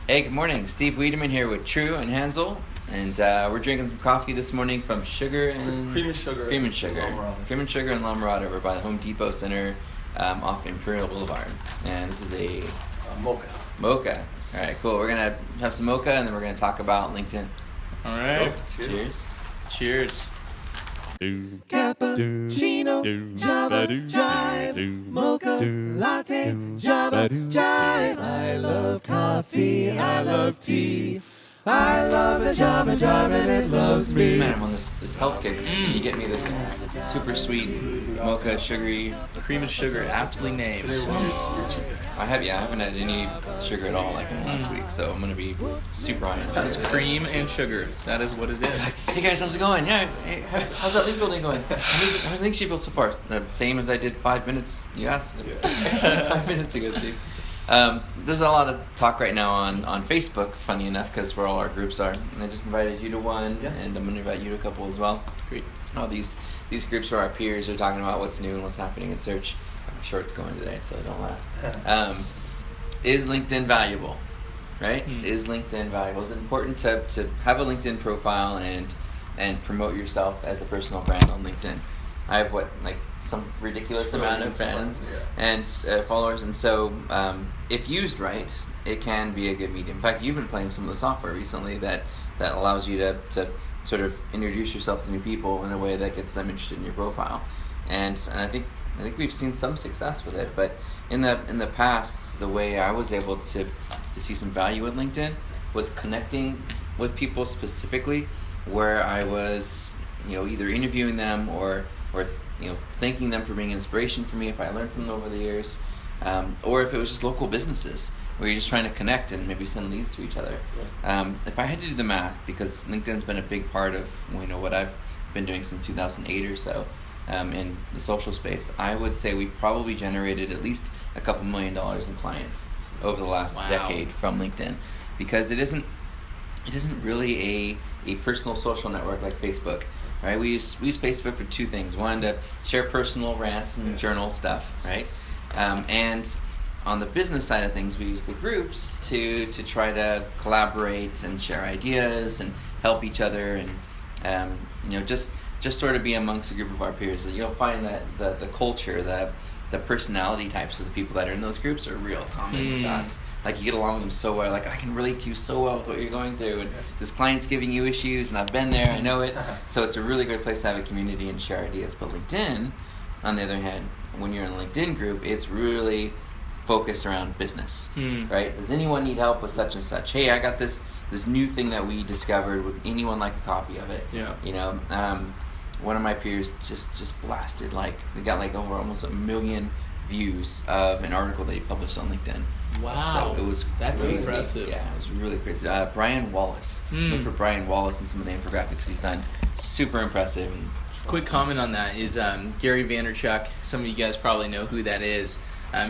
Hey, good morning. Steve Wiideman here with True and Hansel, and we're drinking some coffee this morning from Cream and Sugar. Cream and Sugar in La Mirada over by the Home Depot Center off Imperial Boulevard. And this is a Mocha. Mocha. All right, cool. We're going to have some mocha, and then we're going to talk about LinkedIn. All right. Cheers. Cheers. Cappuccino, Java Jive, Mocha Latte, Java Jive. I love coffee, I love tea. I love the Java Jive and it loves me. Man, I'm on this health kick. You get me this super sweet mocha, sugary. Cream and Sugar, aptly named. I haven't had any sugar at all like in the last week, so I'm gonna be super high on It's sugar. cream and sugar. That is what it is. Hey guys, how's it going? Yeah, hey, how's that link building going? How many links you built so far? The same as I did 5 minutes. You asked 5 minutes ago, Steve. There's a lot of talk right now on Facebook, funny enough, because where all our groups are. And I just invited you to one, and I'm going to invite you to a couple as well. Great. All these groups where our peers are talking about what's new and what's happening in search. I'm sure it's going today, so don't laugh. Is LinkedIn valuable? Right? Is LinkedIn valuable? Is it important to have a LinkedIn profile and promote yourself as a personal brand on LinkedIn? I have some ridiculous amount of fans and followers, and so if used right, it can be a good medium. In fact, you've been playing some of the software recently that allows you to sort of introduce yourself to new people in a way that gets them interested in your profile, and I think we've seen some success with it. But in the past, the way I was able to see some value with LinkedIn was connecting with people specifically, where I was either interviewing them or thanking them for being an inspiration for me if I learned from them over the years, or if it was just local businesses where you're just trying to connect and maybe send leads to each other. If I had to do the math, because LinkedIn's been a big part of what I've been doing since 2008 or so in the social space, I would say we probably generated at least a couple $1 million in clients over the last decade from LinkedIn, because it isn't really a personal social network like Facebook. Right, we use Facebook for two things. One, to share personal rants and journal stuff, right? And on the business side of things, we use the groups to try to collaborate and share ideas and help each other, and just sort of be amongst a group of our peers. And you'll find that the culture, the personality types of the people that are in those groups are real common to us. Like, you get along with them so well. Like, I can relate to you so well with what you're going through, and this client's giving you issues, and I've been there, I know it. So it's a really great place to have a community and share ideas. But LinkedIn, on the other hand, when you're in a LinkedIn group, it's really focused around business, right? Does anyone need help with such and such? Hey, I got this new thing that we discovered. Would anyone like a copy of it? One of my peers just blasted, they got over almost 1 million views of an article that he published on LinkedIn. Wow. So it was That's crazy. impressive. Yeah, it was really crazy. Brian Wallace. Look for Brian Wallace and some of the infographics he's done. Super impressive. Quick comment on that is Gary Vaynerchuk. Some of you guys probably know who that is.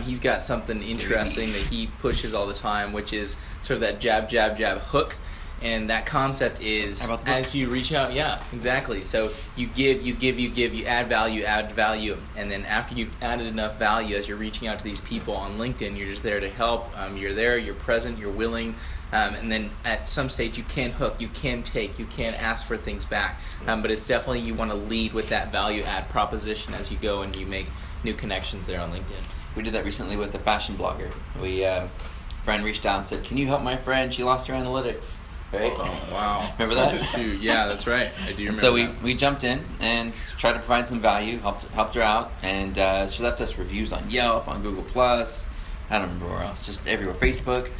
He's got something interesting that he pushes all the time, which is sort of that jab, jab, jab hook. And that concept is, as you reach out, exactly. So you give, you add value, and then after you've added enough value, as you're reaching out to these people on LinkedIn, you're just there to help. You're there, you're present, you're willing, and then at some stage you can hook, you can take, you can ask for things back. But it's definitely, you want to lead with that value add proposition as you go and you make new connections there on LinkedIn. We did that recently with a fashion blogger. A friend reached out and said, "Can you help my friend? She lost her analytics." Right? Oh, wow. Remember that? Shoot, yeah, that's right. I do remember So that. we jumped in and tried to provide some value, helped her out, and she left us reviews on Yelp, on Google+, I don't remember where else, just everywhere, Facebook,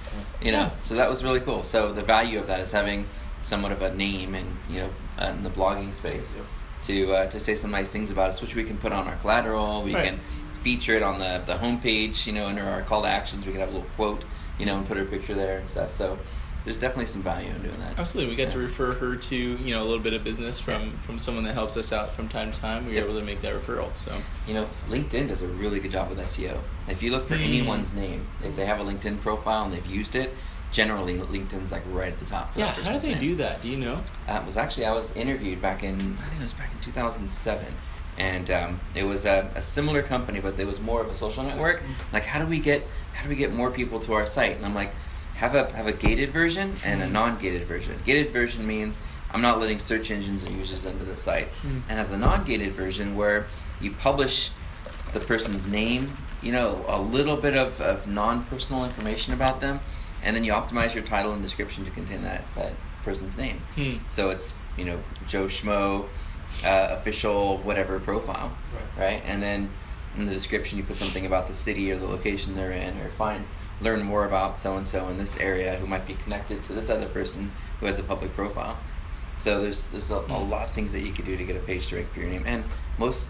So that was really cool. So the value of that is having somewhat of a name and, in the blogging space to say some nice things about us, which we can put on our collateral, we can feature it on the homepage, under our call to actions, we can have a little quote, and put her picture there and stuff. So there's definitely some value in doing that. Absolutely. We got to refer her to, a little bit of business from someone that helps us out from time to time. We were able to make that referral. So, LinkedIn does a really good job with SEO. If you look for anyone's name, if they have a LinkedIn profile and they've used it, generally LinkedIn's right at the top for that person's how do they name. do that? Do you know? I was interviewed back in 2007. And it was a similar company, but it was more of a social network. Like, how do we get more people to our site? And I'm like, have a gated version and a non-gated version. Gated version means I'm not letting search engines or users into the site. And have the non-gated version where you publish the person's name, a little bit of non-personal information about them, and then you optimize your title and description to contain that person's name. So it's, Joe Schmo, official whatever profile, right? And then in the description you put something about the city or the location they're in, or learn more about so-and-so in this area who might be connected to this other person who has a public profile. So there's a lot of things that you could do to get a page to rank for your name. And most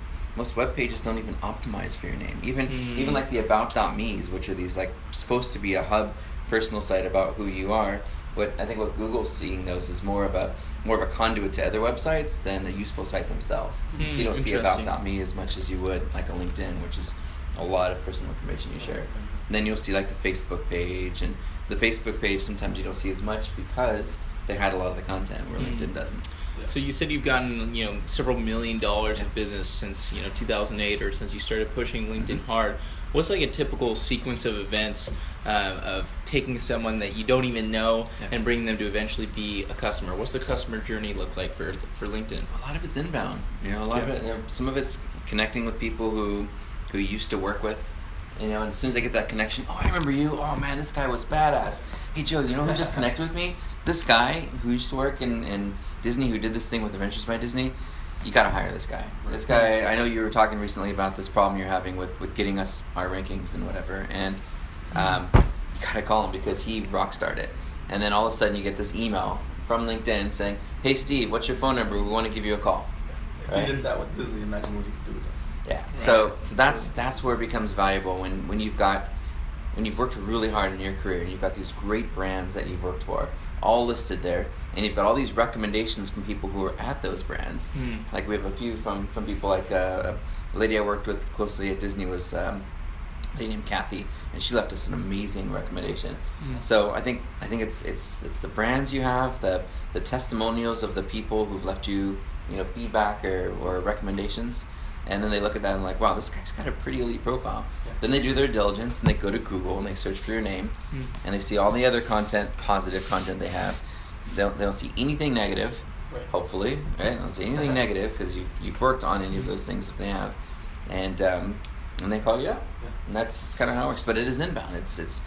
web pages don't even optimize for your name. Even like the about.me's, which are these like supposed to be a hub personal site about who you are. I think what Google's seeing those is more of a conduit to other websites than a useful site themselves. So you don't see about.me as much as you would like a LinkedIn, which is a lot of personal information you share. And then you'll see like the Facebook page, and the Facebook page sometimes you don't see as much because they hide a lot of the content where LinkedIn doesn't. So you said you've gotten several $1 million of business since 2008, or since you started pushing LinkedIn hard. What's like a typical sequence of events of taking someone that you don't even know and bringing them to eventually be a customer? What's the customer journey look like for LinkedIn? A lot of it's inbound. A lot of it. Some of it's connecting with people who you used to work with. And as soon as they get that connection, I remember you. Oh man, this guy was badass. Hey Joe, who just connected with me? This guy who used to work in Disney, who did this thing with Adventures by Disney. You gotta hire this guy. This guy, I know you were talking recently about this problem you're having with getting us our rankings and whatever, and you gotta call him because he rockstarred it. And then all of a sudden you get this email from LinkedIn saying, "Hey Steve, what's your phone number? We want to give you a call." If you did that with Disney, imagine what you could do with us. Yeah. Right. So that's where it becomes valuable when you've worked really hard in your career and you've got these great brands that you've worked for, all listed there, and you've got all these recommendations from people who are at those brands. Like we have a few from people like a lady I worked with closely at Disney was a lady named Kathy, and she left us an amazing recommendation. So I think it's the brands you have, the testimonials of the people who've left you feedback or recommendations, and then they look at that and like, wow, this guy's got a pretty elite profile. Then they do their diligence and they go to Google and they search for your name, and they see all the other positive content they have. They don't see anything negative, hopefully, right? They don't see anything negative because you've worked on any of those things if they have, and they call you up, and that's kind of how it works. But it is inbound. It's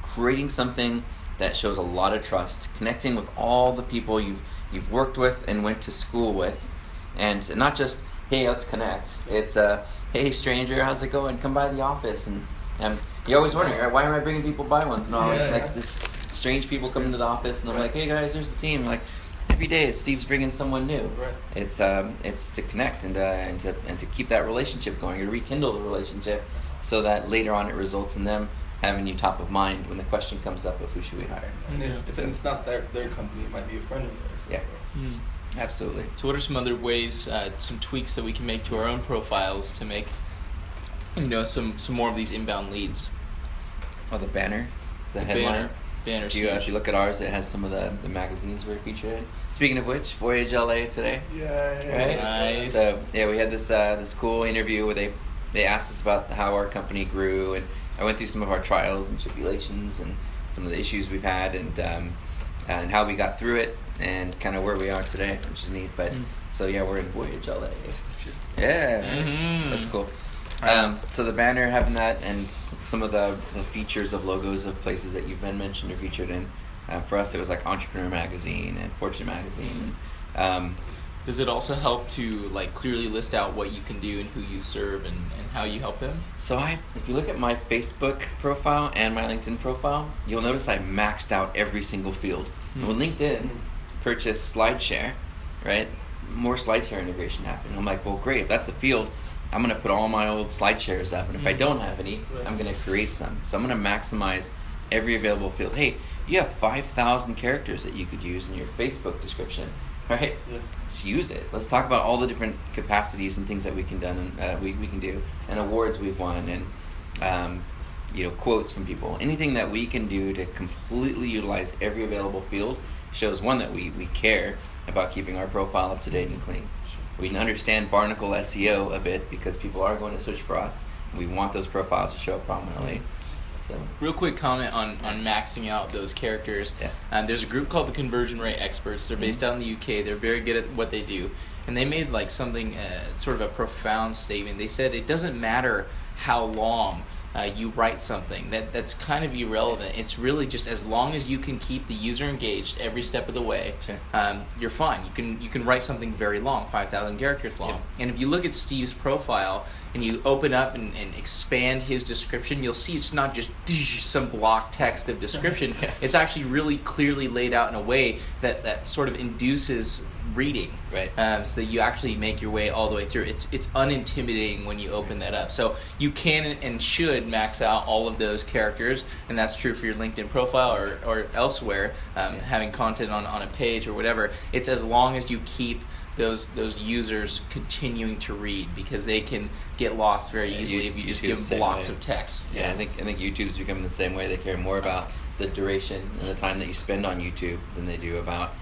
creating something that shows a lot of trust, connecting with all the people you've worked with and went to school with, and not just, hey, let's connect. It's hey, stranger, how's it going? Come by the office. And you're always wondering, right, why am I bringing people by once in a while? Like this strange people come into the office, and I'm like, hey guys, here's the team. Like every day, Steve's bringing someone new. Right. It's to connect and to keep that relationship going, or to rekindle the relationship, so that later on it results in them having you top of mind when the question comes up of who should we hire. And if it's not their company, it might be a friend of theirs. So. Absolutely. So what are some other ways, some tweaks that we can make to our own profiles to make, some more of these inbound leads? Oh, the banner, the headline. Banner. If you look at ours, it has some of the magazines we're featured in. Speaking of which, Voyage LA today. Yeah. Right? Nice. So we had this cool interview where they asked us about how our company grew, and I went through some of our trials and tribulations and some of the issues we've had, and how we got through it, and kind of where we are today, which is neat. But so we're in Voyage LA. Yeah, that's cool. So the banner, having that, and some of the features of logos of places that you've been mentioned or featured in. For us, it was like Entrepreneur Magazine and Fortune Magazine. Does it also help to like clearly list out what you can do and who you serve and how you help them? So if you look at my Facebook profile and my LinkedIn profile, you'll notice I maxed out every single field. And when LinkedIn purchased Slideshare, right, more Slideshare integration happened. I'm like, well, great, if that's a field, I'm going to put all my old Slideshares up, and if I don't have any, I'm going to create some. So I'm going to maximize every available field. Hey, you have 5,000 characters that you could use in your Facebook description. Right? Let's use it. Let's talk about all the different capacities and things that we can do, and awards we've won, and quotes from people. Anything that we can do to completely utilize every available field shows, one, that we care about keeping our profile up to date and clean. We can understand Barnacle SEO a bit because people are going to search for us, and we want those profiles to show up prominently. So real quick comment on maxing out those characters. Yeah. There's a group called the Conversion Rate Experts. They're based out in the UK. They're very good at what they do. And they made like something, sort of a profound statement. They said it doesn't matter how long you write something. That's kind of irrelevant. It's really just as long as you can keep the user engaged every step of the way, you're fine. You can write something very long, 5,000 characters long. Yep. And if you look at Steve's profile and you open up and expand his description, you'll see it's not just some block text of description. It's actually really clearly laid out in a way that sort of induces reading, right? So that you actually make your way all the way through. It's unintimidating when you open that up. So you can and should max out all of those characters, and that's true for your LinkedIn profile or elsewhere, having content on a page or whatever. It's as long as you keep those users continuing to read, because they can get lost very easily if you just give them blocks of text. I think YouTube's becoming the same way. They care more about the duration and the time that you spend on YouTube than they do about,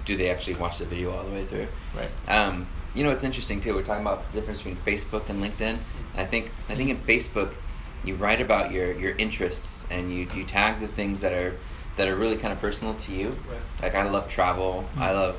do they actually watch the video all the way through? Right. It's interesting too. We're talking about the difference between Facebook and LinkedIn. I think in Facebook, you write about your interests and you tag the things that are really kind of personal to you. Right. Like I love travel. I love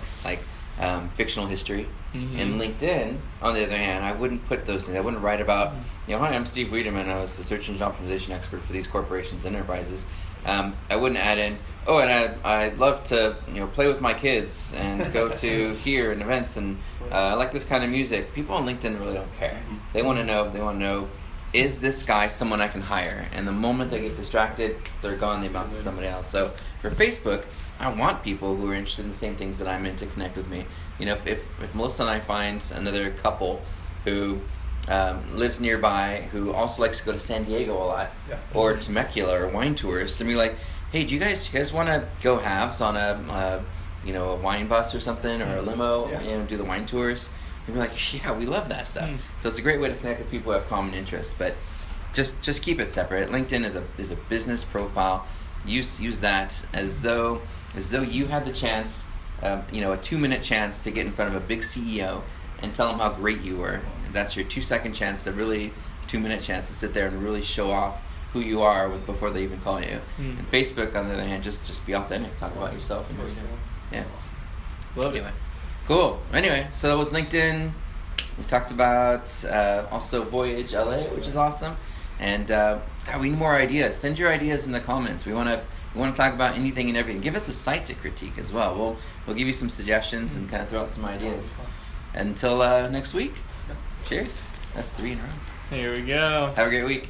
fictional history. In LinkedIn, on the other hand, I wouldn't put those things. I wouldn't write about, hi, I'm Steve Wiideman. I was the search engine optimization expert for these corporations and enterprises. I wouldn't add in, and I love to play with my kids and go to here and events, and I like this kind of music. People on LinkedIn really don't care. They want to know, is this guy someone I can hire? And the moment they get distracted, they're gone. They bounce to somebody else. So for Facebook, I want people who are interested in the same things that I'm in to connect with me. If Melissa and I find another couple who lives nearby, who also likes to go to San Diego a lot, or Temecula or wine tours, then we're like, hey, do you guys want to go halves on a wine bus or something, or a limo, do the wine tours? And we're like, yeah, we love that stuff. So it's a great way to connect with people who have common interests, but just keep it separate. LinkedIn is a business profile. Use that as though you had the chance, a 2-minute chance to get in front of a big CEO and tell them how great you were. That's your 2-second chance to really, 2-minute chance to sit there and really show off who you are before they even call you. And Facebook, on the other hand, just be authentic. Talk about yourself and everything. Yeah. Love it. Cool. Anyway, so that was LinkedIn. We talked about also Voyage LA, which is awesome. And God, we need more ideas. Send your ideas in the comments. We want to talk about anything and everything. Give us a site to critique as well. We'll give you some suggestions and kind of throw out some ideas. Until next week. Cheers. That's 3 in a row. Here we go. Have a great week.